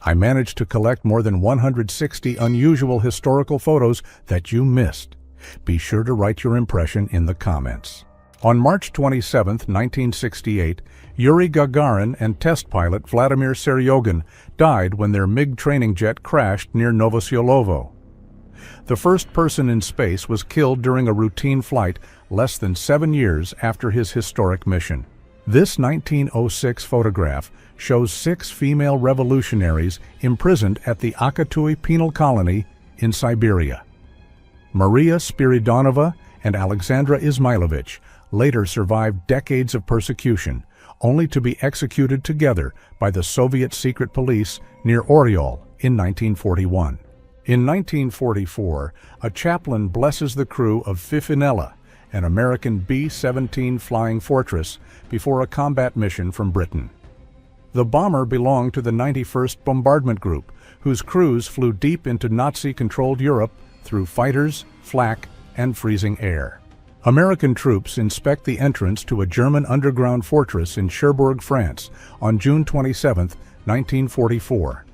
I managed to collect more than 160 unusual historical photos that you missed. Be sure to write your impression in the comments. On March 27, 1968, Yuri Gagarin and test pilot Vladimir Seryogin died when their MiG training jet crashed near Novoselayovo. The first person in space was killed during a routine flight less than 7 years after his historic mission. This 1906 photograph shows 6 female revolutionaries imprisoned at the Akatui penal colony in Siberia. Maria Spiridonova and Alexandra Ismailovich later survived decades of persecution, only to be executed together by the Soviet secret police near Oryol in 1941. In 1944, a chaplain blesses the crew of Fifinella, an American B-17 Flying Fortress, before a combat mission from Britain. The bomber belonged to the 91st Bombardment Group, whose crews flew deep into Nazi-controlled Europe through fighters, flak, and freezing air. American troops inspect the entrance to a German underground fortress in Cherbourg, France, on June 27, 1944.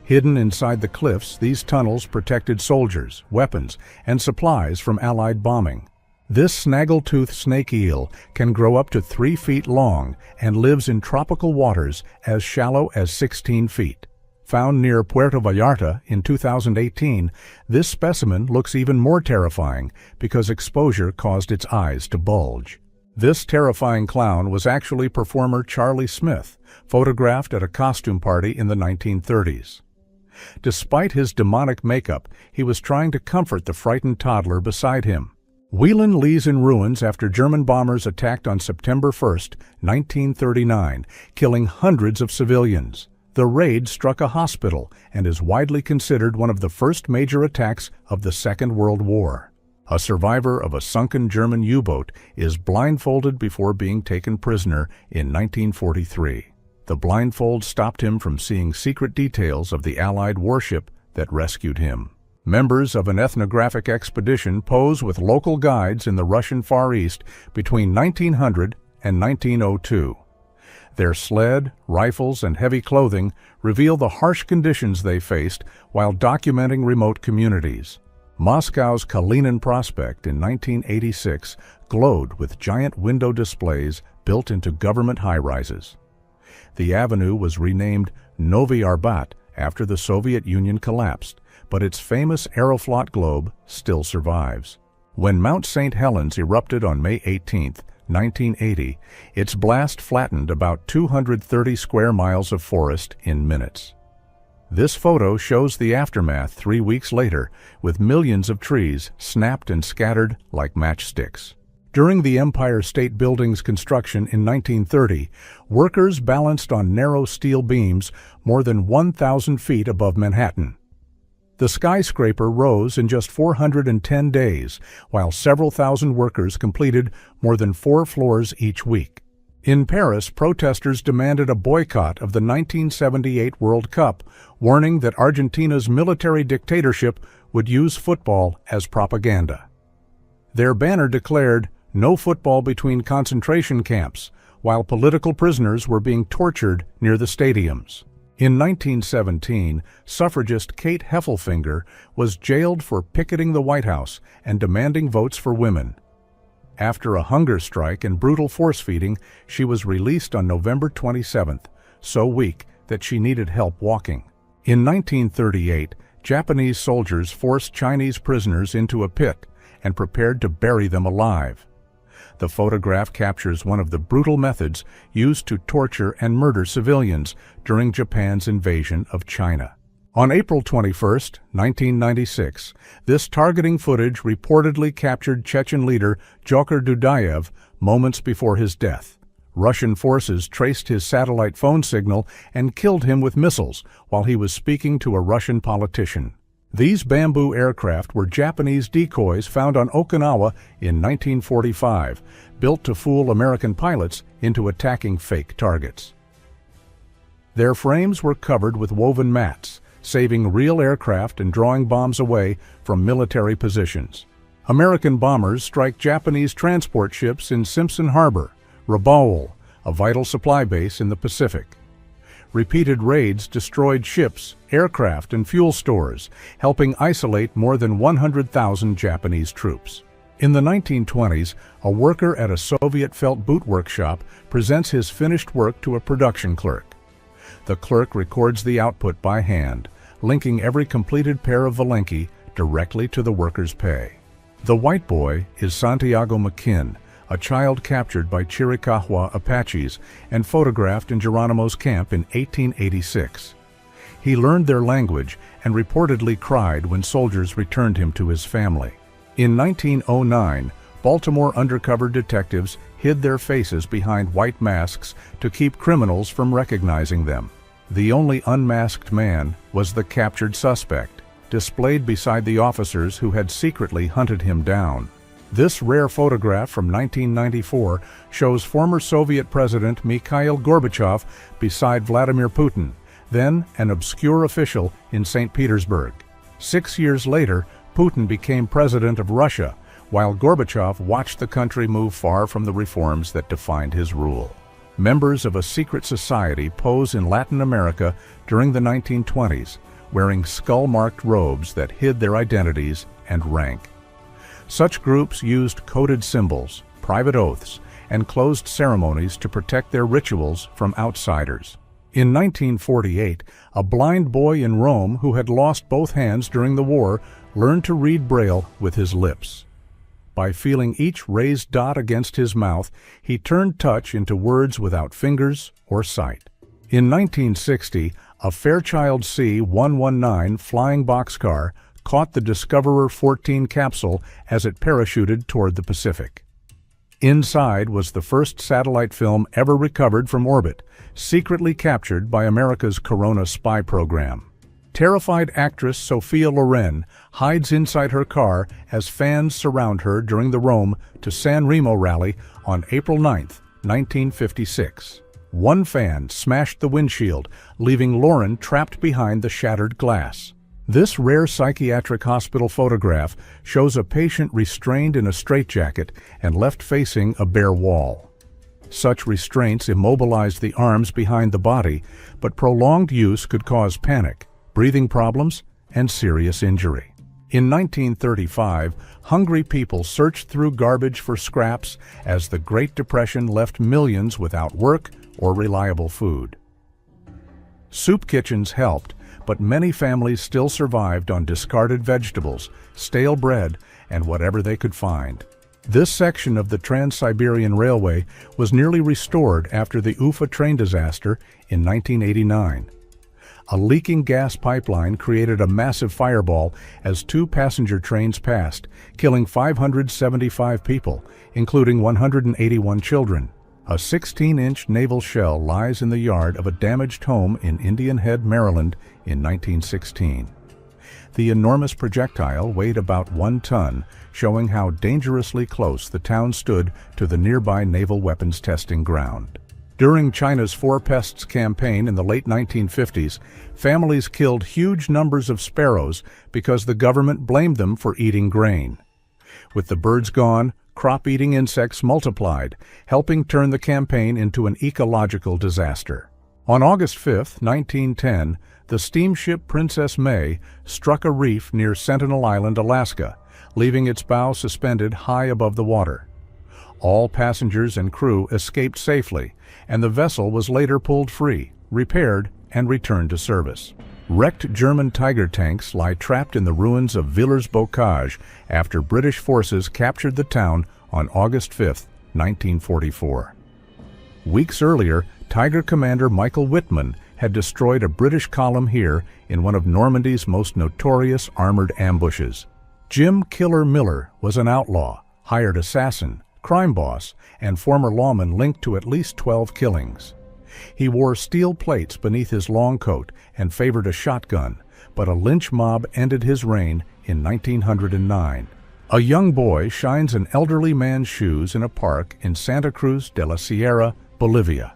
Hidden inside the cliffs, these tunnels protected soldiers, weapons, and supplies from Allied bombing. This snaggletooth snake eel can grow up to 3 feet long and lives in tropical waters as shallow as 16 feet. Found near Puerto Vallarta in 2018, this specimen looks even more terrifying because exposure caused its eyes to bulge. This terrifying clown was actually performer Charlie Smith, photographed at a costume party in the 1930s. Despite his demonic makeup, he was trying to comfort the frightened toddler beside him. Whelan lies in ruins after German bombers attacked on September 1, 1939, killing hundreds of civilians. The raid struck a hospital and is widely considered one of the first major attacks of the Second World War. A survivor of a sunken German U-boat is blindfolded before being taken prisoner in 1943. The blindfold stopped him from seeing secret details of the Allied warship that rescued him. Members of an ethnographic expedition pose with local guides in the Russian Far East between 1900 and 1902. Their sled, rifles, and heavy clothing reveal the harsh conditions they faced while documenting remote communities. Moscow's Kalinin Prospect in 1986 glowed with giant window displays built into government high-rises. The avenue was renamed Novy Arbat after the Soviet Union collapsed, but its famous Aeroflot globe still survives. When Mount St. Helens erupted on May 18, 1980, its blast flattened about 230 square miles of forest in minutes. This photo shows the aftermath 3 weeks later, with millions of trees snapped and scattered like matchsticks. During the Empire State Building's construction in 1930, workers balanced on narrow steel beams more than 1,000 feet above Manhattan. The skyscraper rose in just 410 days, while several thousand workers completed more than 4 floors each week. In Paris, protesters demanded a boycott of the 1978 World Cup, warning that Argentina's military dictatorship would use football as propaganda. Their banner declared, "No football between concentration camps," while political prisoners were being tortured near the stadiums. In 1917, suffragist Kate Heffelfinger was jailed for picketing the White House and demanding votes for women. After a hunger strike and brutal force-feeding, she was released on November 27th, so weak that she needed help walking. In 1938, Japanese soldiers forced Chinese prisoners into a pit and prepared to bury them alive. The photograph captures one of the brutal methods used to torture and murder civilians during Japan's invasion of China. On April 21, 1996, this targeting footage reportedly captured Chechen leader Dzhokhar Dudayev moments before his death. Russian forces traced his satellite phone signal and killed him with missiles while he was speaking to a Russian politician. These bamboo aircraft were Japanese decoys found on Okinawa in 1945, built to fool American pilots into attacking fake targets. Their frames were covered with woven mats, saving real aircraft and drawing bombs away from military positions. American bombers strike Japanese transport ships in Simpson Harbor, Rabaul, a vital supply base in the Pacific. Repeated raids destroyed ships, aircraft, and fuel stores, helping isolate more than 100,000 Japanese troops. In the 1920s, a worker at a Soviet felt boot workshop presents his finished work to a production clerk. The clerk records the output by hand, linking every completed pair of Valenki directly to the worker's pay. The white boy is Santiago McKin, a child captured by Chiricahua Apaches and photographed in Geronimo's camp in 1886. He learned their language and reportedly cried when soldiers returned him to his family. In 1909, Baltimore undercover detectives hid their faces behind white masks to keep criminals from recognizing them. The only unmasked man was the captured suspect, displayed beside the officers who had secretly hunted him down. This rare photograph from 1994 shows former Soviet President Mikhail Gorbachev beside Vladimir Putin, then an obscure official in St. Petersburg. 6 years later, Putin became president of Russia, while Gorbachev watched the country move far from the reforms that defined his rule. Members of a secret society pose in Latin America during the 1920s, wearing skull-marked robes that hid their identities and rank. Such groups used coded symbols, private oaths, and closed ceremonies to protect their rituals from outsiders. In 1948, a blind boy in Rome who had lost both hands during the war learned to read Braille with his lips. By feeling each raised dot against his mouth, he turned touch into words without fingers or sight. In 1960, a Fairchild C-119 flying boxcar caught the Discoverer 14 capsule as it parachuted toward the Pacific. Inside was the first satellite film ever recovered from orbit, secretly captured by America's Corona spy program. Terrified actress Sophia Loren hides inside her car as fans surround her during the Rome to San Remo rally on April 9, 1956. One fan smashed the windshield, leaving Loren trapped behind the shattered glass. This rare psychiatric hospital photograph shows a patient restrained in a straitjacket and left facing a bare wall. Such restraints immobilized the arms behind the body, but prolonged use could cause panic, breathing problems, and serious injury. In 1935, hungry people searched through garbage for scraps as the Great Depression left millions without work or reliable food. Soup kitchens helped, but many families still survived on discarded vegetables, stale bread, and whatever they could find. This section of the Trans-Siberian Railway was nearly restored after the Ufa train disaster in 1989. A leaking gas pipeline created a massive fireball as 2 passenger trains passed, killing 575 people, including 181 children. A 16-inch naval shell lies in the yard of a damaged home in Indian Head, Maryland in 1916. The enormous projectile weighed about 1 ton, showing how dangerously close the town stood to the nearby naval weapons testing ground. During China's Four Pests campaign in the late 1950s, families killed huge numbers of sparrows because the government blamed them for eating grain. With the birds gone, crop-eating insects multiplied, helping turn the campaign into an ecological disaster. On August 5, 1910, the steamship Princess May struck a reef near Sentinel Island, Alaska, leaving its bow suspended high above the water. All passengers and crew escaped safely, and the vessel was later pulled free, repaired, and returned to service. Wrecked German Tiger tanks lie trapped in the ruins of Villers-Bocage after British forces captured the town on August 5, 1944. Weeks earlier, Tiger commander Michael Whitman had destroyed a British column here in one of Normandy's most notorious armored ambushes. Jim Killer Miller was an outlaw, hired assassin, crime boss, and former lawman linked to at least 12 killings. He wore steel plates beneath his long coat and favored a shotgun, but a lynch mob ended his reign in 1909. A young boy shines an elderly man's shoes in a park in Santa Cruz de la Sierra, Bolivia.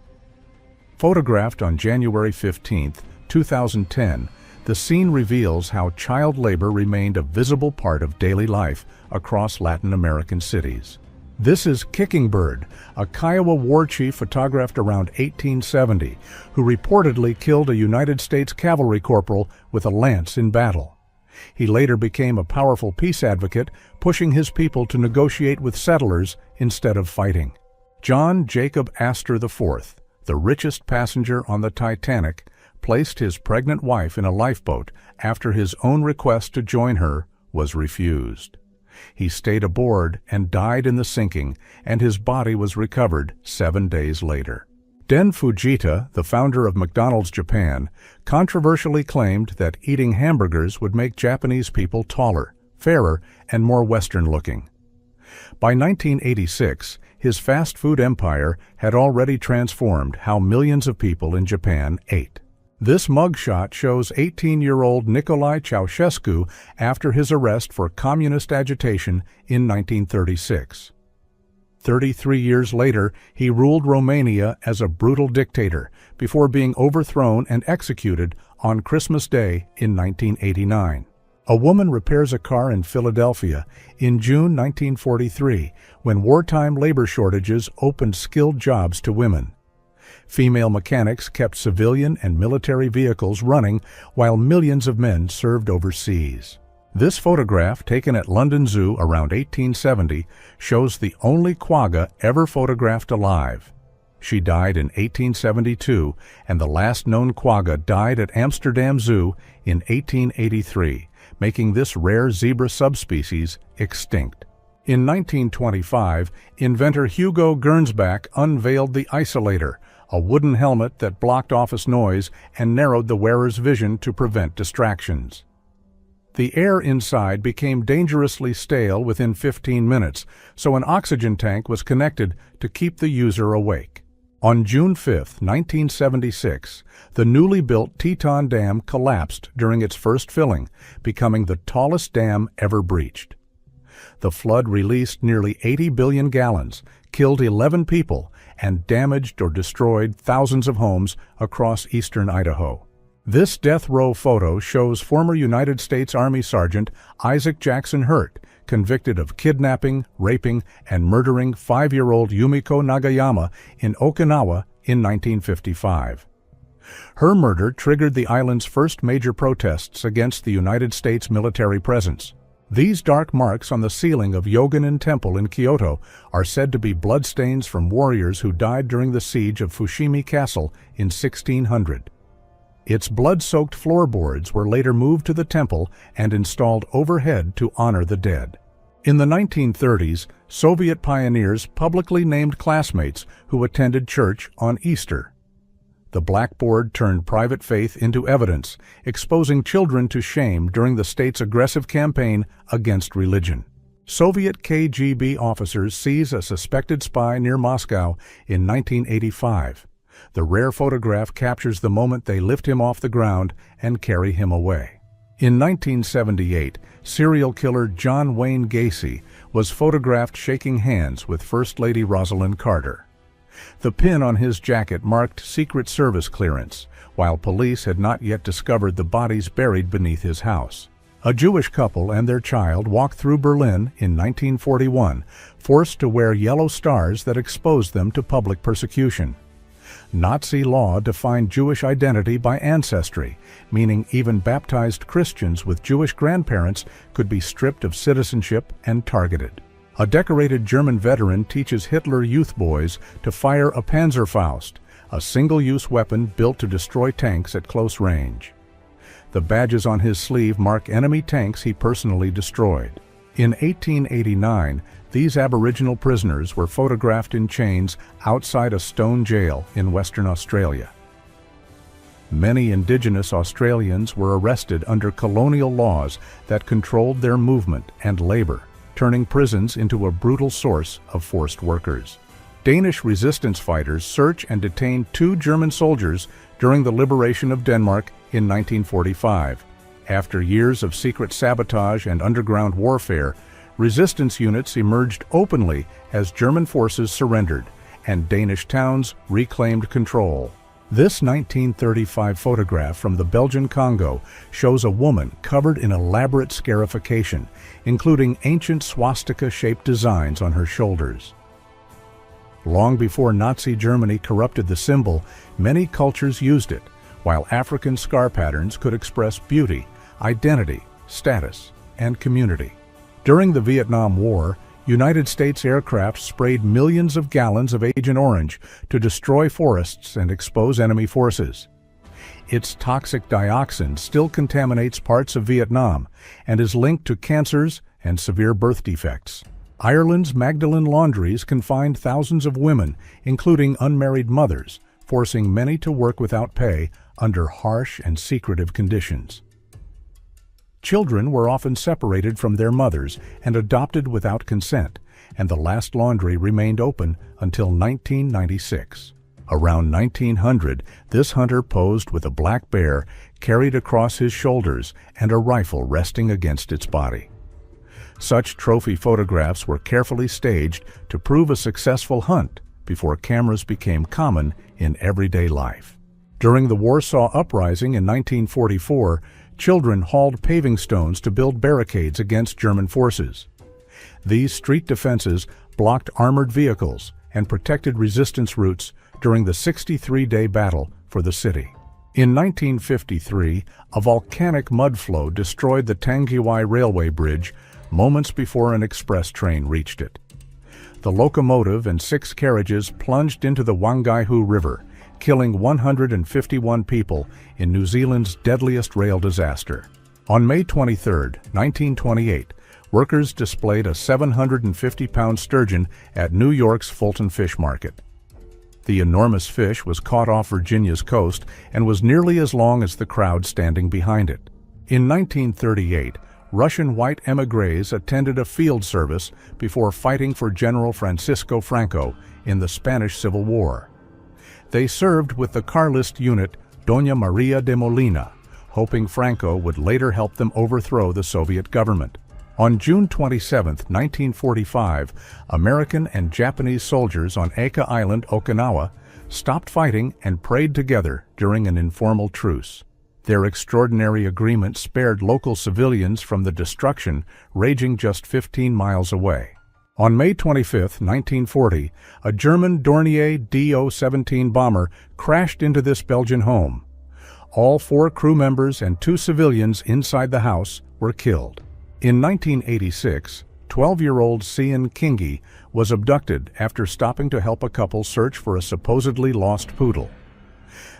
Photographed on January 15, 2010, the scene reveals how child labor remained a visible part of daily life across Latin American cities. This is Kicking Bird, a Kiowa war chief photographed around 1870, who reportedly killed a United States cavalry corporal with a lance in battle. He later became a powerful peace advocate, pushing his people to negotiate with settlers instead of fighting. John Jacob Astor IV, the richest passenger on the Titanic, placed his pregnant wife in a lifeboat after his own request to join her was refused. He stayed aboard and died in the sinking, and his body was recovered 7 days later. Den Fujita, the founder of McDonald's Japan, controversially claimed that eating hamburgers would make Japanese people taller, fairer, and more Western-looking. By 1986, his fast food empire had already transformed how millions of people in Japan ate. This mugshot shows 18-year-old Nicolae Ceausescu after his arrest for communist agitation in 1936. 33 years later, he ruled Romania as a brutal dictator before being overthrown and executed on Christmas Day in 1989. A woman repairs a car in Philadelphia in June 1943 when wartime labor shortages opened skilled jobs to women. Female mechanics kept civilian and military vehicles running while millions of men served overseas. This photograph, taken at London Zoo around 1870, shows the only quagga ever photographed alive. She died in 1872, and the last known quagga died at Amsterdam Zoo in 1883, making this rare zebra subspecies extinct. In 1925, inventor Hugo Gernsback unveiled the isolator, a wooden helmet that blocked office noise and narrowed the wearer's vision to prevent distractions. The air inside became dangerously stale within 15 minutes, so an oxygen tank was connected to keep the user awake. On June 5, 1976, the newly built Teton Dam collapsed during its first filling, becoming the tallest dam ever breached. The flood released nearly 80 billion gallons, killed 11 people, and damaged or destroyed thousands of homes across eastern Idaho. This death row photo shows former United States Army Sergeant Isaac Jackson Hurt, convicted of kidnapping, raping, and murdering 5-year-old Yumiko Nagayama in Okinawa in 1955. Her murder triggered the island's first major protests against the United States military presence. These dark marks on the ceiling of Yoganin Temple in Kyoto are said to be bloodstains from warriors who died during the siege of Fushimi Castle in 1600. Its blood-soaked floorboards were later moved to the temple and installed overhead to honor the dead. In the 1930s, Soviet pioneers publicly named classmates who attended church on Easter. The blackboard turned private faith into evidence, exposing children to shame during the state's aggressive campaign against religion. Soviet KGB officers seize a suspected spy near Moscow in 1985. The rare photograph captures the moment they lift him off the ground and carry him away. In 1978, serial killer John Wayne Gacy was photographed shaking hands with First Lady Rosalind Carter. The pin on his jacket marked Secret Service clearance, while police had not yet discovered the bodies buried beneath his house. A Jewish couple and their child walked through Berlin in 1941, forced to wear yellow stars that exposed them to public persecution. Nazi law defined Jewish identity by ancestry, meaning even baptized Christians with Jewish grandparents could be stripped of citizenship and targeted. A decorated German veteran teaches Hitler youth boys to fire a Panzerfaust, a single-use weapon built to destroy tanks at close range. The badges on his sleeve mark enemy tanks he personally destroyed. In 1889, these Aboriginal prisoners were photographed in chains outside a stone jail in Western Australia. Many Indigenous Australians were arrested under colonial laws that controlled their movement and labor, turning prisons into a brutal source of forced workers. Danish resistance fighters search and detain 2 German soldiers during the liberation of Denmark in 1945. After years of secret sabotage and underground warfare, resistance units emerged openly as German forces surrendered, and Danish towns reclaimed control. This 1935 photograph from the Belgian Congo shows a woman covered in elaborate scarification, including ancient swastika-shaped designs on her shoulders. Long before Nazi Germany corrupted the symbol, many cultures used it, while African scar patterns could express beauty, identity, status, and community. During the Vietnam War, United States aircraft sprayed millions of gallons of Agent Orange to destroy forests and expose enemy forces. Its toxic dioxin still contaminates parts of Vietnam and is linked to cancers and severe birth defects. Ireland's Magdalen laundries confined thousands of women, including unmarried mothers, forcing many to work without pay under harsh and secretive conditions. Children were often separated from their mothers and adopted without consent, and the last laundry remained open until 1996. Around 1900, this hunter posed with a black bear carried across his shoulders and a rifle resting against its body. Such trophy photographs were carefully staged to prove a successful hunt before cameras became common in everyday life. During the Warsaw Uprising in 1944, children hauled paving stones to build barricades against German forces. These street defenses blocked armored vehicles and protected resistance routes during the 63-day battle for the city. In 1953, a volcanic mud flow destroyed the Tangiwai railway bridge moments before an express train reached it. The locomotive and 6 carriages plunged into the Wangaihu River, killing 151 people in New Zealand's deadliest rail disaster. On May 23, 1928, workers displayed a 750-pound sturgeon at New York's Fulton Fish Market. The enormous fish was caught off Virginia's coast and was nearly as long as the crowd standing behind it. In 1938, Russian white émigrés attended a field service before fighting for General Francisco Franco in the Spanish Civil War. They served with the Carlist unit Doña María de Molina, hoping Franco would later help them overthrow the Soviet government. On June 27, 1945, American and Japanese soldiers on Aka Island, Okinawa, stopped fighting and prayed together during an informal truce. Their extraordinary agreement spared local civilians from the destruction raging just 15 miles away. On May 25, 1940, a German Dornier Do-17 bomber crashed into this Belgian home. All 4 crew members and 2 civilians inside the house were killed. In 1986, 12-year-old Sian Kingi was abducted after stopping to help a couple search for a supposedly lost poodle.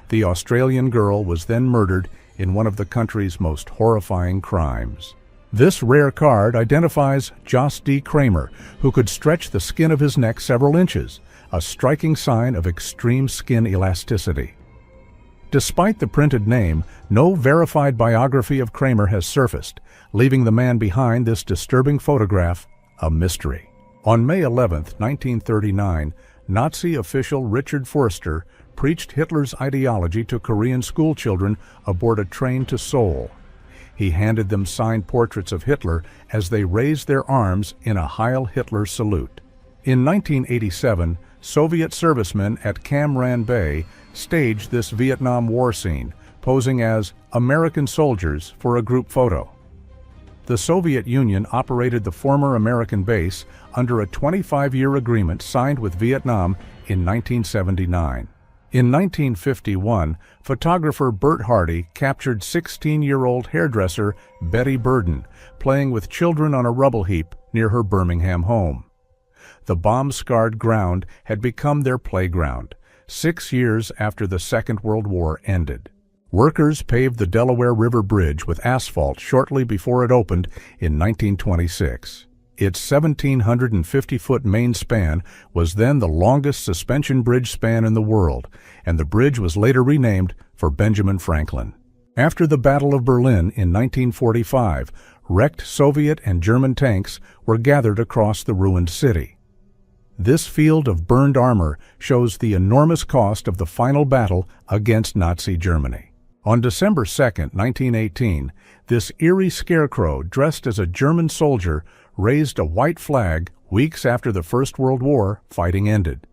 The Australian girl was then murdered in one of the country's most horrifying crimes. This rare card identifies Jos D. Kramer, who could stretch the skin of his neck several inches, a striking sign of extreme skin elasticity. Despite the printed name, no verified biography of Kramer has surfaced, leaving the man behind this disturbing photograph a mystery. On May 11, 1939, Nazi official Richard Forster preached Hitler's ideology to Korean schoolchildren aboard a train to Seoul. He handed them signed portraits of Hitler as they raised their arms in a Heil Hitler salute. In 1987, Soviet servicemen at Cam Ranh Bay staged this Vietnam War scene, posing as American soldiers for a group photo. The Soviet Union operated the former American base under a 25-year agreement signed with Vietnam in 1979. In 1951, photographer Bert Hardy captured 16-year-old hairdresser Betty Burden playing with children on a rubble heap near her Birmingham home. The bomb-scarred ground had become their playground, 6 years after the Second World War ended. Workers paved the Delaware River Bridge with asphalt shortly before it opened in 1926. Its 1,750-foot main span was then the longest suspension bridge span in the world, and the bridge was later renamed for Benjamin Franklin. After the Battle of Berlin in 1945, wrecked Soviet and German tanks were gathered across the ruined city. This field of burned armor shows the enormous cost of the final battle against Nazi Germany. On December 2, 1918, this eerie scarecrow dressed as a German soldier raised a white flag weeks after the First World War fighting ended.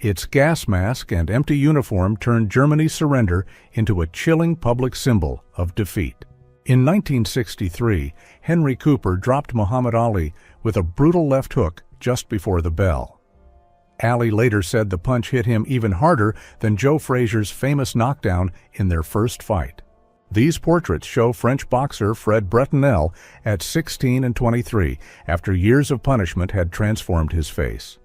Its gas mask and empty uniform turned Germany's surrender into a chilling public symbol of defeat. In 1963, Henry Cooper dropped Muhammad Ali with a brutal left hook just before the bell. Ali later said the punch hit him even harder than Joe Frazier's famous knockdown in their first fight. These portraits show French boxer Fred Bretonel at 16 and 23 after years of punishment had transformed his face.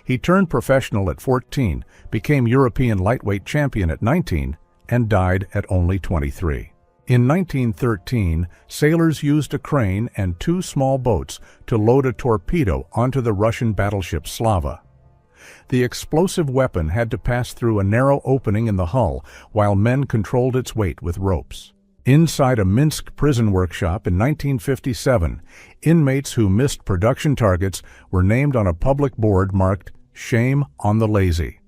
He turned professional at 14, became European lightweight champion at 19, and died at only 23. In 1913, sailors used a crane and 2 small boats to load a torpedo onto the Russian battleship Slava. The explosive weapon had to pass through a narrow opening in the hull while men controlled its weight with ropes. Inside a Minsk prison workshop in 1957, inmates who missed production targets were named on a public board marked "Shame on the Lazy."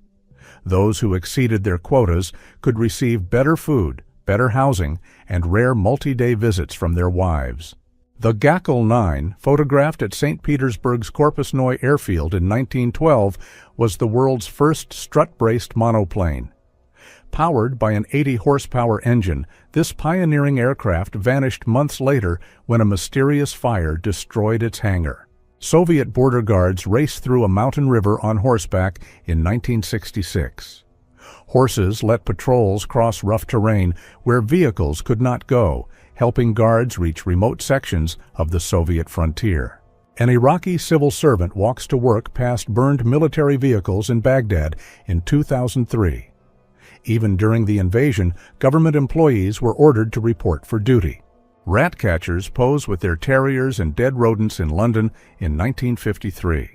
Those who exceeded their quotas could receive better food, better housing, and rare multi-day visits from their wives. The Gakel 9, photographed at St. Petersburg's Korpusnoye airfield in 1912, was the world's first strut-braced monoplane. Powered by an 80-horsepower engine, this pioneering aircraft vanished months later when a mysterious fire destroyed its hangar. Soviet border guards raced through a mountain river on horseback in 1966. Horses let patrols cross rough terrain where vehicles could not go, helping guards reach remote sections of the Soviet frontier. An Iraqi civil servant walks to work past burned military vehicles in Baghdad in 2003. Even during the invasion, government employees were ordered to report for duty. Rat catchers pose with their terriers and dead rodents in London in 1953.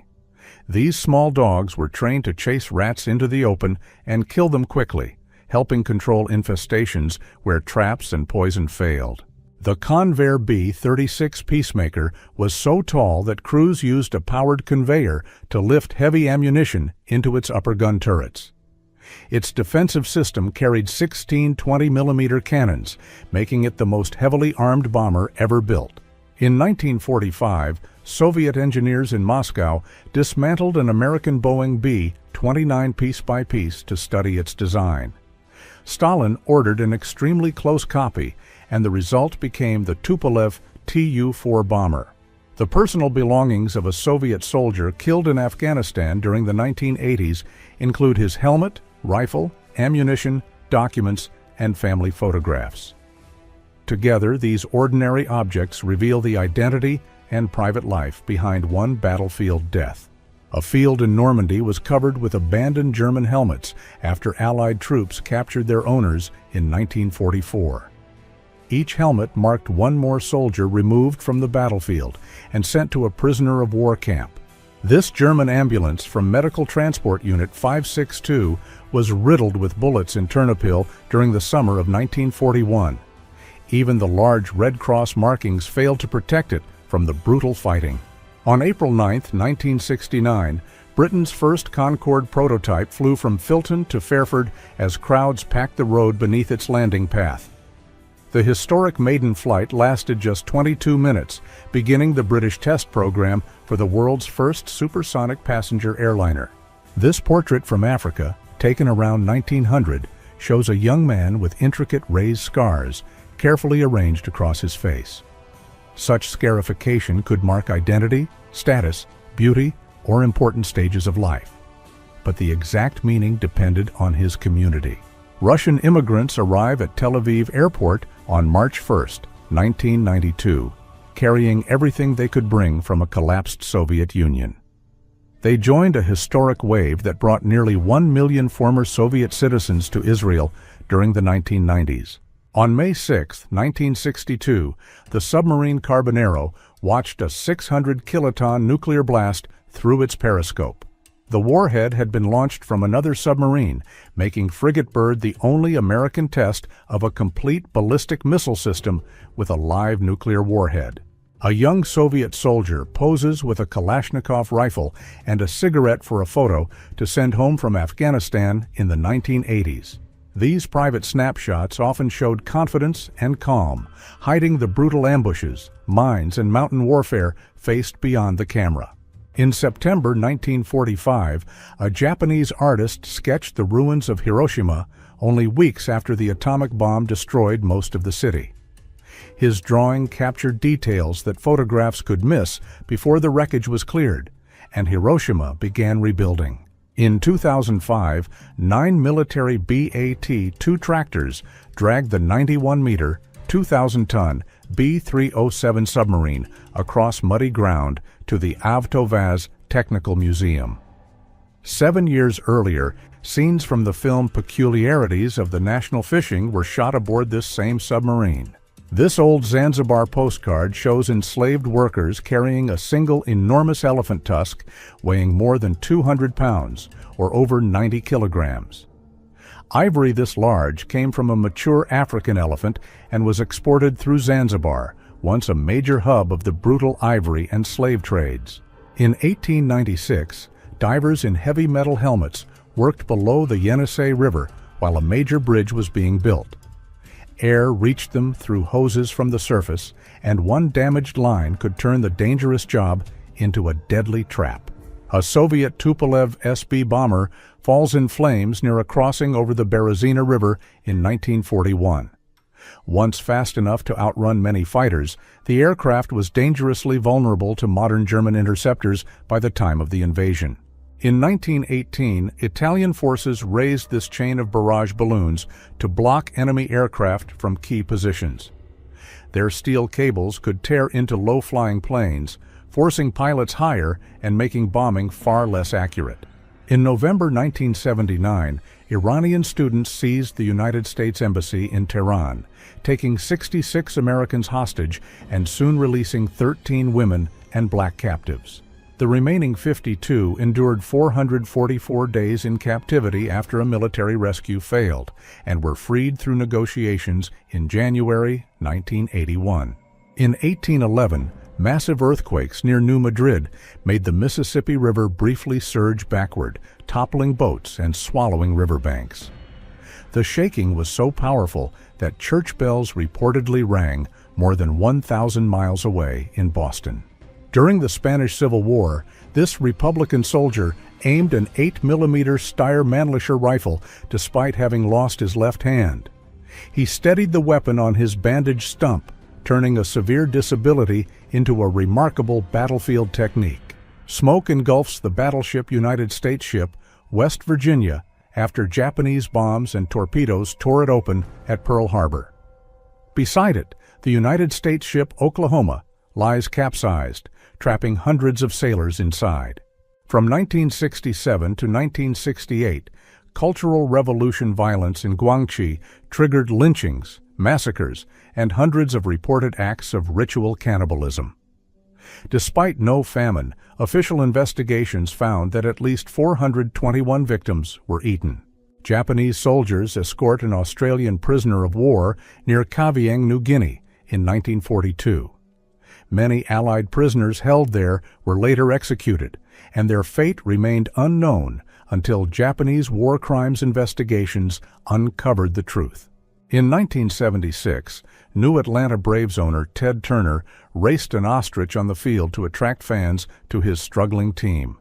These small dogs were trained to chase rats into the open and kill them quickly, helping control infestations where traps and poison failed. The Convair B-36 Peacemaker was so tall that crews used a powered conveyor to lift heavy ammunition into its upper gun turrets. Its defensive system carried 16 20mm cannons, making it the most heavily armed bomber ever built. In 1945, Soviet engineers in Moscow dismantled an American Boeing B-29 piece by piece to study its design. Stalin ordered an extremely close copy, and the result became the Tupolev Tu-4 bomber. The personal belongings of a Soviet soldier killed in Afghanistan during the 1980s include his helmet, rifle, ammunition, documents, and family photographs. Together, these ordinary objects reveal the identity and private life behind one battlefield death. A field in Normandy was covered with abandoned German helmets after Allied troops captured their owners in 1944. Each helmet marked one more soldier removed from the battlefield and sent to a prisoner of war camp. This German ambulance from Medical Transport Unit 562 was riddled with bullets in Ternopil during the summer of 1941. Even the large Red Cross markings failed to protect it from the brutal fighting. On April 9, 1969, Britain's first Concorde prototype flew from Filton to Fairford as crowds packed the road beneath its landing path. The historic maiden flight lasted just 22 minutes, beginning the British test program for the world's first supersonic passenger airliner. This portrait from Africa, taken around 1900, shows a young man with intricate raised scars carefully arranged across his face. Such scarification could mark identity, status, beauty, or important stages of life. But the exact meaning depended on his community. Russian immigrants arrive at Tel Aviv Airport on March 1, 1992, carrying everything they could bring from a collapsed Soviet Union. They joined a historic wave that brought nearly 1 million former Soviet citizens to Israel during the 1990s. On May 6, 1962, the submarine Carbonero watched a 600-kiloton nuclear blast through its periscope. The warhead had been launched from another submarine, making Frigate Bird the only American test of a complete ballistic missile system with a live nuclear warhead. A young Soviet soldier poses with a Kalashnikov rifle and a cigarette for a photo to send home from Afghanistan in the 1980s. These private snapshots often showed confidence and calm, hiding the brutal ambushes, mines, and mountain warfare faced beyond the camera. In September 1945, a Japanese artist sketched the ruins of Hiroshima only weeks after the atomic bomb destroyed most of the city. His drawing captured details that photographs could miss before the wreckage was cleared, and Hiroshima began rebuilding. In 2005, 9 military BAT-2 tractors dragged the 91-meter, 2,000-ton B-307 submarine across muddy ground to the Avtovaz Technical Museum. 7 years earlier, scenes from the film Peculiarities of the National Fishing were shot aboard this same submarine. This old Zanzibar postcard shows enslaved workers carrying a single enormous elephant tusk weighing more than 200 pounds, or over 90 kilograms. Ivory this large came from a mature African elephant and was exported through Zanzibar, once a major hub of the brutal ivory and slave trades. In 1896, divers in heavy metal helmets worked below the Yenisei River while a major bridge was being built. Air reached them through hoses from the surface, and one damaged line could turn the dangerous job into a deadly trap. A Soviet Tupolev SB bomber falls in flames near a crossing over the Berezina River in 1941. Once fast enough to outrun many fighters, the aircraft was dangerously vulnerable to modern German interceptors by the time of the invasion. In 1918, Italian forces raised this chain of barrage balloons to block enemy aircraft from key positions. Their steel cables could tear into low-flying planes, forcing pilots higher and making bombing far less accurate. In November 1979, Iranian students seized the United States Embassy in Tehran, taking 66 Americans hostage and soon releasing 13 women and black captives. The remaining 52 endured 444 days in captivity after a military rescue failed, and were freed through negotiations in January 1981. In 1811, massive earthquakes near New Madrid made the Mississippi River briefly surge backward, toppling boats and swallowing riverbanks. The shaking was so powerful that church bells reportedly rang more than 1,000 miles away in Boston. During the Spanish Civil War, this Republican soldier aimed an 8mm Steyr Mannlicher rifle despite having lost his left hand. He steadied the weapon on his bandaged stump, turning a severe disability into a remarkable battlefield technique. Smoke engulfs the battleship United States ship West Virginia after Japanese bombs and torpedoes tore it open at Pearl Harbor. Beside it, the United States ship Oklahoma lies capsized, trapping hundreds of sailors inside. From 1967 to 1968, Cultural Revolution violence in Guangxi triggered lynchings, massacres, and hundreds of reported acts of ritual cannibalism. Despite no famine, official investigations found that at least 421 victims were eaten. Japanese soldiers escort an Australian prisoner of war near Kavieng, New Guinea, in 1942. Many Allied prisoners held there were later executed, and their fate remained unknown until Japanese war crimes investigations uncovered the truth. In 1976, New Atlanta Braves owner Ted Turner raced an ostrich on the field to attract fans to his struggling team.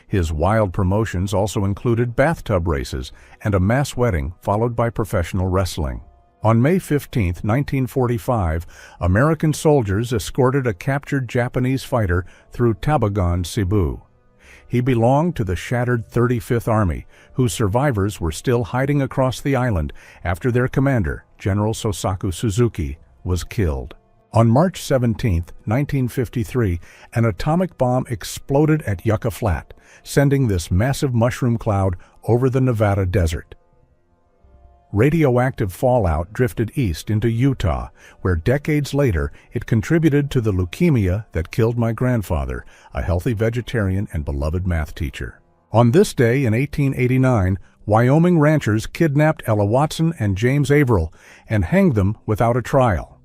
His wild promotions also included bathtub races and a mass wedding followed by professional wrestling. On May 15, 1945, American soldiers escorted a captured Japanese fighter through Tabagon, Cebu. He belonged to the shattered 35th Army, whose survivors were still hiding across the island after their commander, General Sosaku Suzuki, was killed. On March 17, 1953, an atomic bomb exploded at Yucca Flat, sending this massive mushroom cloud over the Nevada desert. Radioactive fallout drifted east into Utah, where decades later it contributed to the leukemia that killed my grandfather, a healthy vegetarian and beloved math teacher. On this day in 1889, Wyoming ranchers kidnapped Ella Watson and James Averill and hanged them without a trial.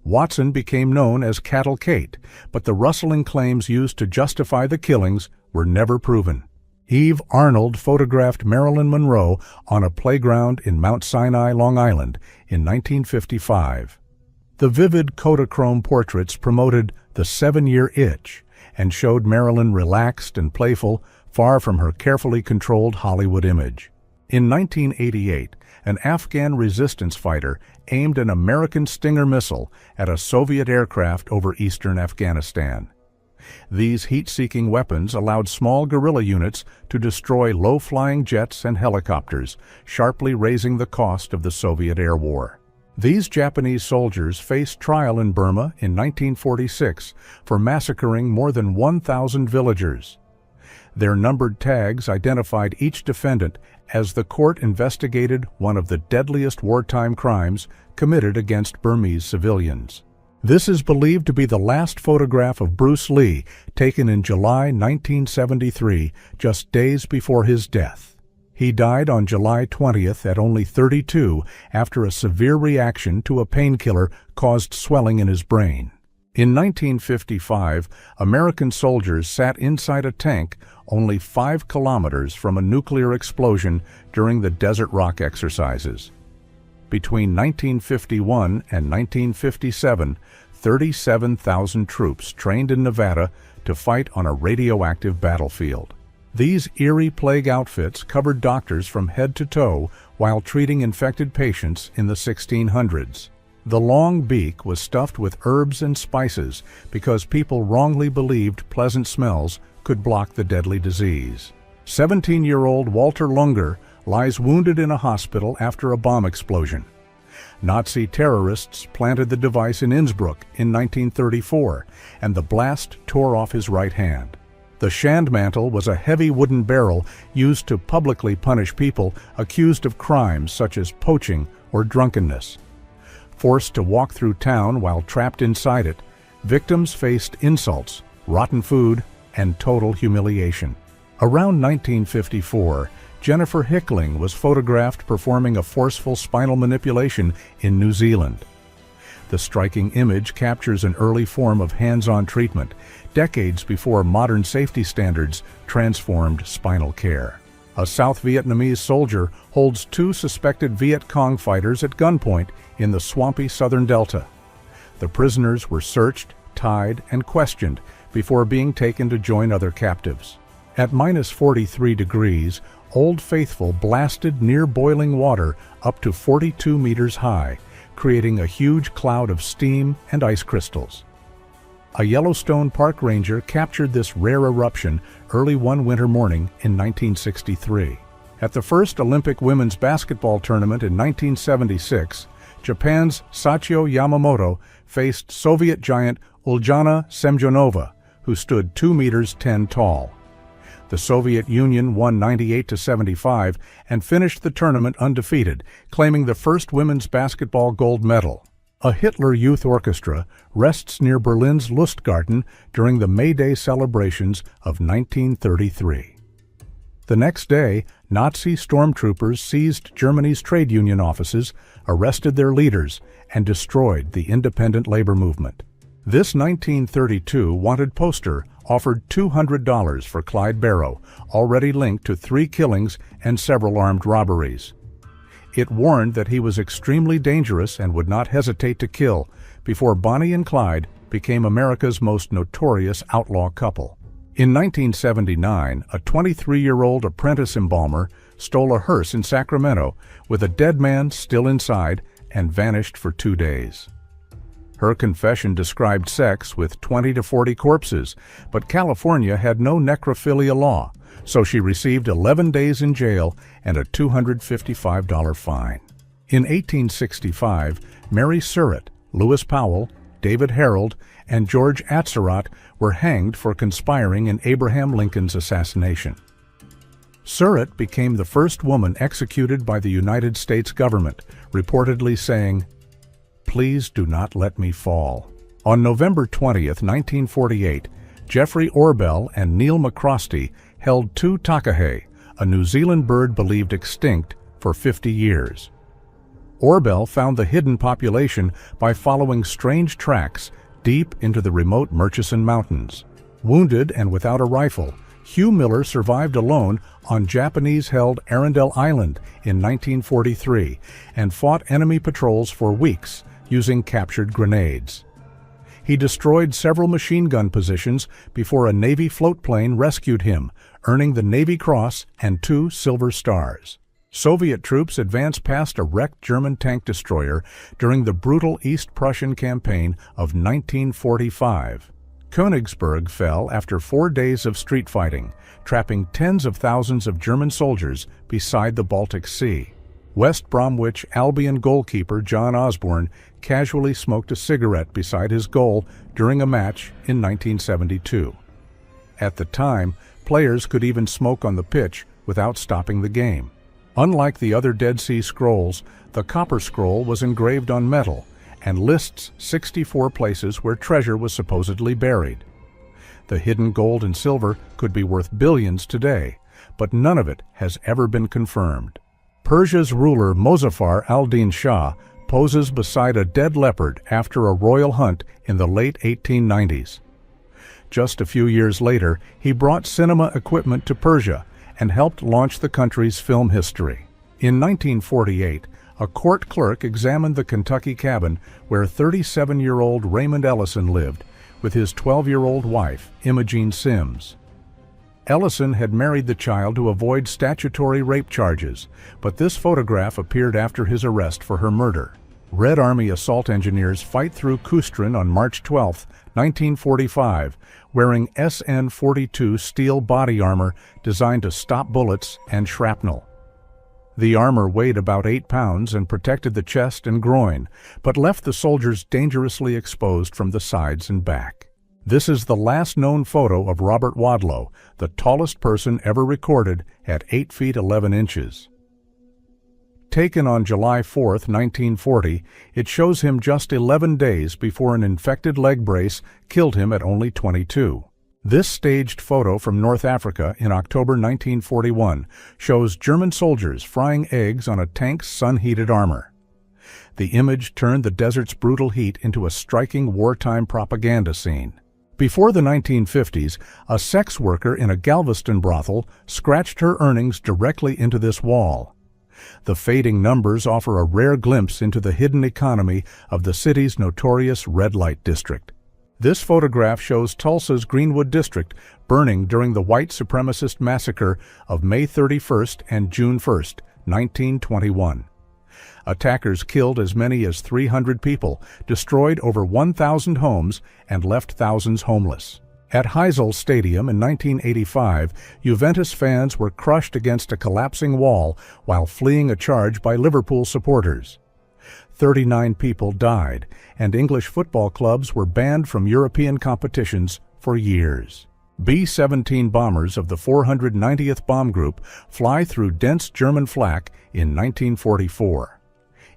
Watson became known as Cattle Kate, but the rustling claims used to justify the killings were never proven. Eve Arnold photographed Marilyn Monroe on a playground in Mount Sinai, Long Island, in 1955. The vivid Kodachrome portraits promoted the 7-year itch and showed Marilyn relaxed and playful, far from her carefully controlled Hollywood image. In 1988, an Afghan resistance fighter aimed an American Stinger missile at a Soviet aircraft over eastern Afghanistan. These heat-seeking weapons allowed small guerrilla units to destroy low-flying jets and helicopters, sharply raising the cost of the Soviet air war. These Japanese soldiers faced trial in Burma in 1946 for massacring more than 1,000 villagers. Their numbered tags identified each defendant as the court investigated one of the deadliest wartime crimes committed against Burmese civilians. This is believed to be the last photograph of Bruce Lee, taken in July 1973, just days before his death. He died on July 20th at only 32 after a severe reaction to a painkiller caused swelling in his brain. In 1955, American soldiers sat inside a tank only 5 kilometers from a nuclear explosion during the Desert Rock exercises. Between 1951 and 1957, 37,000 troops trained in Nevada to fight on a radioactive battlefield. These eerie plague outfits covered doctors from head to toe while treating infected patients in the 1600s. The long beak was stuffed with herbs and spices because people wrongly believed pleasant smells could block the deadly disease. 17-year-old Walter Lunger lies wounded in a hospital after a bomb explosion. Nazi terrorists planted the device in Innsbruck in 1934, and the blast tore off his right hand. The Shandmantle was a heavy wooden barrel used to publicly punish people accused of crimes such as poaching or drunkenness. Forced to walk through town while trapped inside it, victims faced insults, rotten food, and total humiliation. Around 1954, Jennifer Hickling was photographed performing a forceful spinal manipulation in New Zealand. The striking image captures an early form of hands-on treatment, decades before modern safety standards transformed spinal care. A South Vietnamese soldier holds 2 suspected Viet Cong fighters at gunpoint in the swampy southern delta. The prisoners were searched, tied, and questioned before being taken to join other captives. At -43 degrees, Old Faithful blasted near boiling water up to 42 meters high, creating a huge cloud of steam and ice crystals. A Yellowstone park ranger captured this rare eruption early one winter morning in 1963. At the first Olympic women's basketball tournament in 1976, Japan's Sachio Yamamoto faced Soviet giant Uljana Semjonova, who stood 2 meters 10 tall. The Soviet Union won 98-75 and finished the tournament undefeated, claiming the first women's basketball gold medal. A Hitler Youth Orchestra rests near Berlin's Lustgarten during the May Day celebrations of 1933. The next day, Nazi stormtroopers seized Germany's trade union offices, arrested their leaders, and destroyed the independent labor movement. This 1932 wanted poster offered $200 for Clyde Barrow, already linked to 3 killings and several armed robberies. It warned that he was extremely dangerous and would not hesitate to kill, before Bonnie and Clyde became America's most notorious outlaw couple. In 1979, a 23-year-old apprentice embalmer stole a hearse in Sacramento with a dead man still inside and vanished for 2 days. Her confession described sex with 20 to 40 corpses, but California had no necrophilia law, so she received 11 days in jail and a $255 fine. In 1865, Mary Surratt, Lewis Powell, David Harold, and George Atzerodt were hanged for conspiring in Abraham Lincoln's assassination. Surratt became the first woman executed by the United States government, reportedly saying, "Please do not let me fall." On November 20th, 1948, Geoffrey Orbell and Neil McCrosty held 2 takahe, a New Zealand bird believed extinct, for 50 years. Orbell found the hidden population by following strange tracks deep into the remote Murchison Mountains. Wounded and without a rifle, Hugh Miller survived alone on Japanese-held Arundel Island in 1943 and fought enemy patrols for weeks using captured grenades. He destroyed several machine gun positions before a Navy float plane rescued him, earning the Navy Cross and 2 Silver Stars. Soviet troops advanced past a wrecked German tank destroyer during the brutal East Prussian campaign of 1945. Königsberg fell after 4 days of street fighting, trapping tens of thousands of German soldiers beside the Baltic Sea. West Bromwich Albion goalkeeper John Osborne casually smoked a cigarette beside his goal during a match in 1972. At the time, players could even smoke on the pitch without stopping the game. Unlike the other Dead Sea Scrolls, the Copper Scroll was engraved on metal and lists 64 places where treasure was supposedly buried. The hidden gold and silver could be worth billions today, but none of it has ever been confirmed. Persia's ruler Mozaffar al-Din Shah poses beside a dead leopard after a royal hunt in the late 1890s. Just a few years later, he brought cinema equipment to Persia and helped launch the country's film history. In 1948, a court clerk examined the Kentucky cabin where 37-year-old Raymond Ellison lived with his 12-year-old wife, Imogene Sims. Ellison had married the child to avoid statutory rape charges, but this photograph appeared after his arrest for her murder. Red Army assault engineers fight through Kustrin on March 12, 1945, wearing SN-42 steel body armor designed to stop bullets and shrapnel. The armor weighed about 8 pounds and protected the chest and groin, but left the soldiers dangerously exposed from the sides and back. This is the last known photo of Robert Wadlow, the tallest person ever recorded at 8 feet 11 inches. Taken on July 4, 1940, it shows him just 11 days before an infected leg brace killed him at only 22. This staged photo from North Africa in October 1941 shows German soldiers frying eggs on a tank's sun-heated armor. The image turned the desert's brutal heat into a striking wartime propaganda scene. Before the 1950s, a sex worker in a Galveston brothel scratched her earnings directly into this wall. The fading numbers offer a rare glimpse into the hidden economy of the city's notorious red light district. This photograph shows Tulsa's Greenwood district burning during the white supremacist massacre of May 31st and June 1st, 1921. Attackers killed as many as 300 people, destroyed over 1,000 homes, and left thousands homeless. At Heysel Stadium in 1985, Juventus fans were crushed against a collapsing wall while fleeing a charge by Liverpool supporters. 39 people died, and English football clubs were banned from European competitions for years. B-17 bombers of the 490th Bomb Group fly through dense German flak in 1944.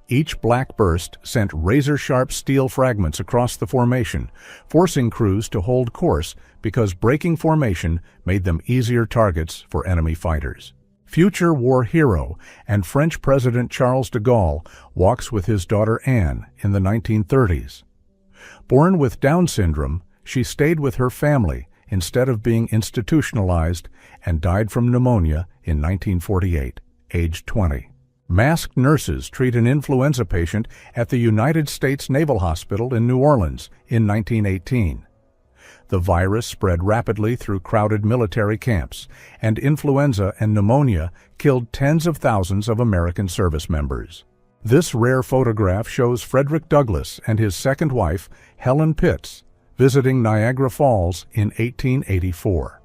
Each black burst sent razor-sharp steel fragments across the formation, forcing crews to hold course because breaking formation made them easier targets for enemy fighters. Future war hero and French President Charles de Gaulle walks with his daughter Anne in the 1930s. Born with Down syndrome, she stayed with her family instead of being institutionalized and died from pneumonia in 1948, aged 20. Masked nurses treat an influenza patient at the United States Naval Hospital in New Orleans in 1918. The virus spread rapidly through crowded military camps, and influenza and pneumonia killed tens of thousands of American service members. This rare photograph shows Frederick Douglass and his second wife, Helen Pitts, visiting Niagara Falls in 1884.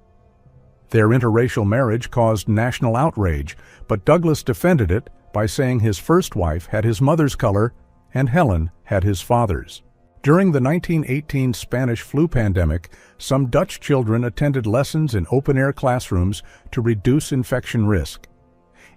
Their interracial marriage caused national outrage, but Douglass defended it by saying his first wife had his mother's color and Helen had his father's. During the 1918 Spanish flu pandemic, some Dutch children attended lessons in open-air classrooms to reduce infection risk.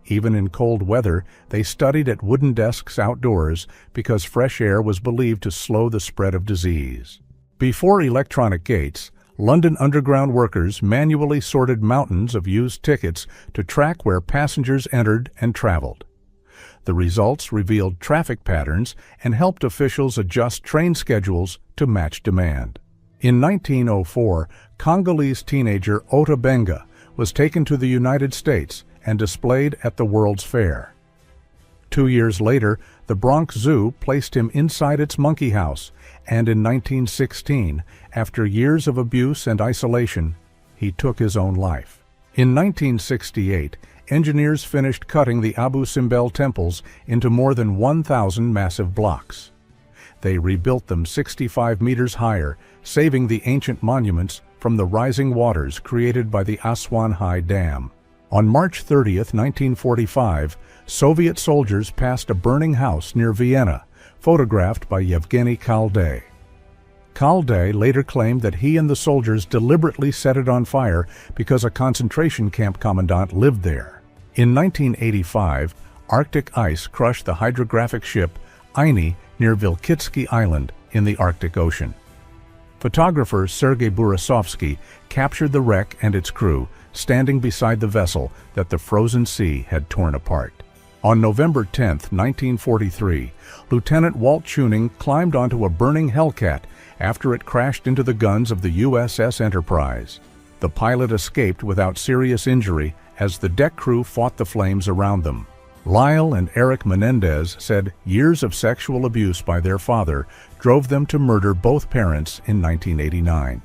Even in cold weather, they studied at wooden desks outdoors because fresh air was believed to slow the spread of disease. Before electronic gates, London Underground workers manually sorted mountains of used tickets to track where passengers entered and traveled. The results revealed traffic patterns and helped officials adjust train schedules to match demand. In 1904, Congolese teenager Ota Benga was taken to the United States and displayed at the World's Fair. 2 years later, the Bronx Zoo placed him inside its monkey house and in 1916, after years of abuse and isolation, he took his own life. In 1968, engineers finished cutting the Abu Simbel temples into more than 1,000 massive blocks. They rebuilt them 65 meters higher, saving the ancient monuments from the rising waters created by the Aswan High Dam. On March 30, 1945, Soviet soldiers passed a burning house near Vienna, photographed by Yevgeny Khalday. Khalday later claimed that he and the soldiers deliberately set it on fire because a concentration camp commandant lived there. In 1985, Arctic ice crushed the hydrographic ship Aini near Vilkitsky Island in the Arctic Ocean. Photographer Sergei Burasovsky captured the wreck and its crew standing beside the vessel that the frozen sea had torn apart. On November 10, 1943, Lieutenant Walt Tuning climbed onto a burning Hellcat after it crashed into the guns of the USS Enterprise. The pilot escaped without serious injury as the deck crew fought the flames around them. Lyle and Eric Menendez said years of sexual abuse by their father drove them to murder both parents in 1989.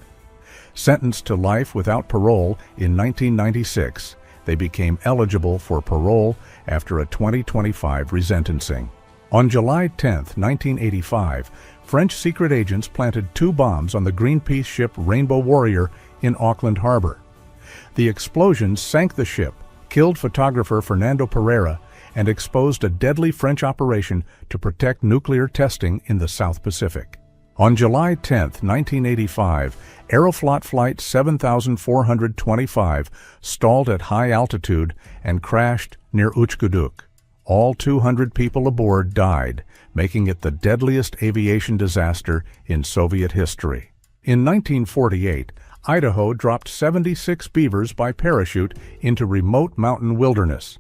Sentenced to life without parole in 1996, they became eligible for parole after a 2025 resentencing. On July 10, 1985, French secret agents planted 2 bombs on the Greenpeace ship Rainbow Warrior in Auckland Harbor. The explosions sank the ship, killed photographer Fernando Pereira, and exposed a deadly French operation to protect nuclear testing in the South Pacific. On July 10, 1985, Aeroflot Flight 7425 stalled at high altitude and crashed near Uchkuduk. All 200 people aboard died, making it the deadliest aviation disaster in Soviet history. In 1948, Idaho dropped 76 beavers by parachute into remote mountain wilderness.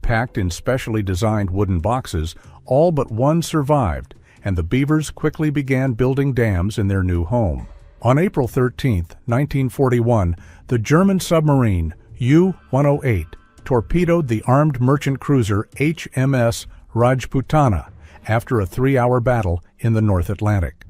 Packed in specially designed wooden boxes, all but one survived, and the beavers quickly began building dams in their new home. On April 13, 1941, the German submarine U-108 torpedoed the armed merchant cruiser HMS Rajputana after a 3-hour battle in the North Atlantic.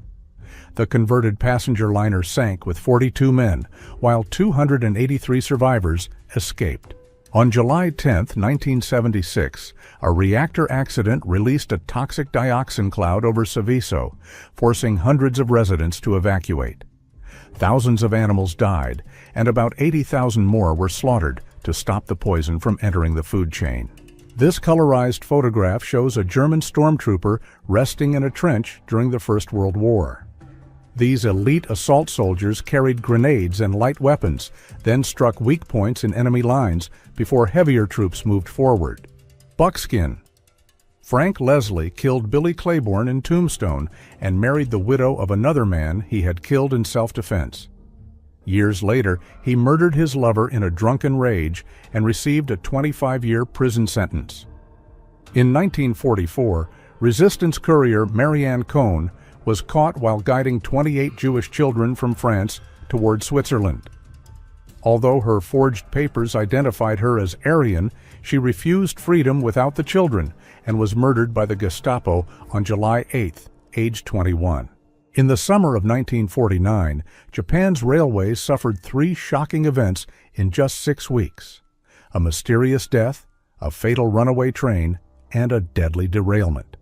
The converted passenger liner sank with 42 men, while 283 survivors escaped. On July 10, 1976, a reactor accident released a toxic dioxin cloud over Seveso, forcing hundreds of residents to evacuate. Thousands of animals died, and about 80,000 more were slaughtered to stop the poison from entering the food chain. This colorized photograph shows a German stormtrooper resting in a trench during the First World War. These elite assault soldiers carried grenades and light weapons, then struck weak points in enemy lines before heavier troops moved forward. Buckskin. Frank Leslie killed Billy Claiborne in Tombstone and married the widow of another man he had killed in self-defense. Years later, he murdered his lover in a drunken rage and received a 25-year prison sentence. In 1944, resistance courier Marianne Cohn was caught while guiding 28 Jewish children from France toward Switzerland. Although her forged papers identified her as Aryan, she refused freedom without the children and was murdered by the Gestapo on July 8, age 21. In the summer of 1949, Japan's railways suffered 3 shocking events in just 6 weeks: a mysterious death, a fatal runaway train, and a deadly derailment.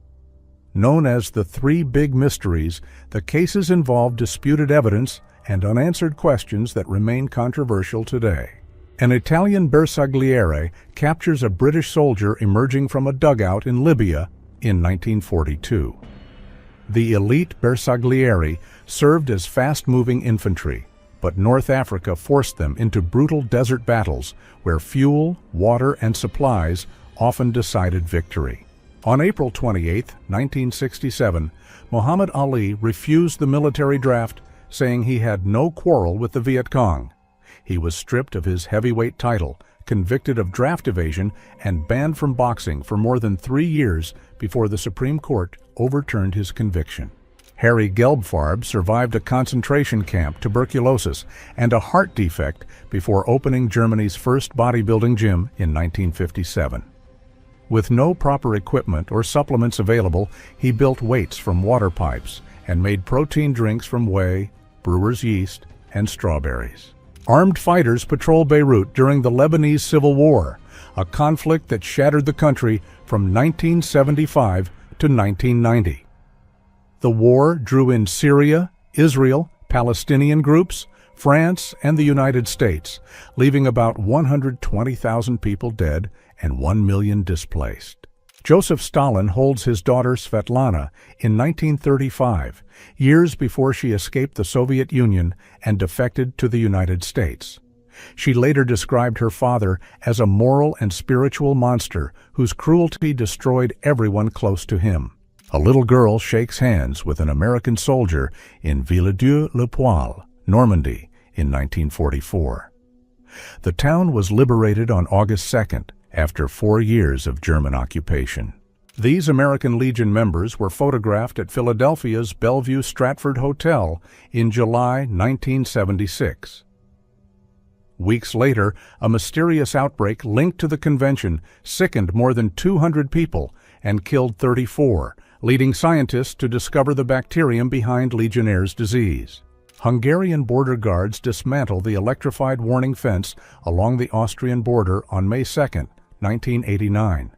Known as the 3 Big Mysteries, the cases involved disputed evidence and unanswered questions that remain controversial today. An Italian bersagliere captures a British soldier emerging from a dugout in Libya in 1942. The elite bersaglieri served as fast-moving infantry, but North Africa forced them into brutal desert battles where fuel, water, and supplies often decided victory. On April 28, 1967, Muhammad Ali refused the military draft, saying he had no quarrel with the Viet Cong. He was stripped of his heavyweight title, convicted of draft evasion, and banned from boxing for more than 3 years before the Supreme Court overturned his conviction. Harry Gelbfarb survived a concentration camp, tuberculosis, and a heart defect before opening Germany's first bodybuilding gym in 1957. With no proper equipment or supplements available, he built weights from water pipes and made protein drinks from whey, brewer's yeast, and strawberries. Armed fighters patrolled Beirut during the Lebanese Civil War, a conflict that shattered the country from 1975 to 1990. The war drew in Syria, Israel, Palestinian groups, France, and the United States, leaving about 120,000 people dead and 1 million displaced. Joseph Stalin holds his daughter Svetlana in 1935, years before she escaped the Soviet Union and defected to the United States. She later described her father as a moral and spiritual monster whose cruelty destroyed everyone close to him. A little girl shakes hands with an American soldier in Villedieu-le-Poil, Normandy, in 1944. The town was liberated on August 2nd, after 4 years of German occupation. These American Legion members were photographed at Philadelphia's Bellevue Stratford Hotel in July 1976. Weeks later, a mysterious outbreak linked to the convention sickened more than 200 people and killed 34, leading scientists to discover the bacterium behind Legionnaire's disease. Hungarian border guards dismantled the electrified warning fence along the Austrian border on May 2, 1989.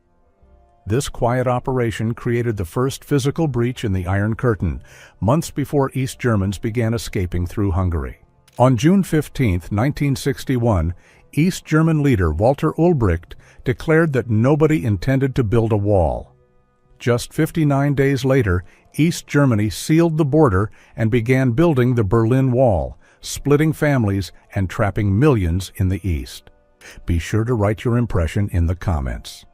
This quiet operation created the first physical breach in the Iron Curtain, months before East Germans began escaping through Hungary. On June 15, 1961, East German leader Walter Ulbricht declared that nobody intended to build a wall. Just 59 days later, East Germany sealed the border and began building the Berlin Wall, splitting families and trapping millions in the East. Be sure to write your impression in the comments.